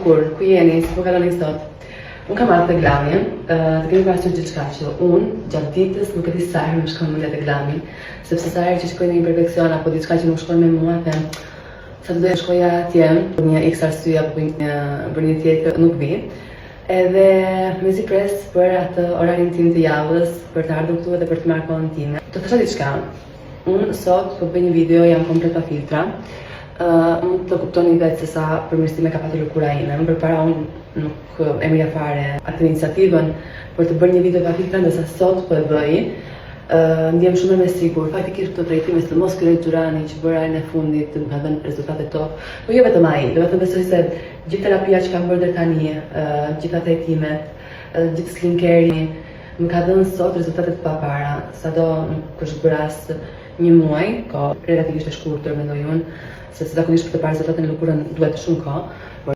bukur, ku jeni, si po kaloni sot? Unë kam ardhur te Glami, të keni parasysh diçka që unë gjatë ditës nuk e di sa herë më shkon mendja te Glami, sepse sa herë që shkoj në një perfekcion apo diçka që nuk shkon me mua, them sa do të shkoja atje, për një x arsye apo për një tjetër nuk vi. Edhe mezi pres për atë orarin tim të javës, për të ardhur këtu edhe për të marrë kohën time. Do të thosha diçka. Unë sot po bëj një video jam komplet pa filtra. Mund të kuptoni vetë se sa përmirësime ka patur lëkura ime. Më përpara unë nuk e mirë fare atë iniciativën për të bërë një video pa filtra, ndërsa sot po e bëj. Ndjem shumë me sigur, faktikisht këto drejtime së mos Kërrej Xhurani që bëra në fundit më ka dhënë rezultate top. Po jo vetëm ai, do të besoj se gjithë terapia që kam bërë deri tani, gjitha trajtimet, gjithë skincare më ka dhënë sot rezultate të papara. Sado nuk është bërë as një muaj, ko relativisht e shkurtër mendoj unë, sepse zakonisht për të parë rezultate në lëkurën duhet shumë kohë.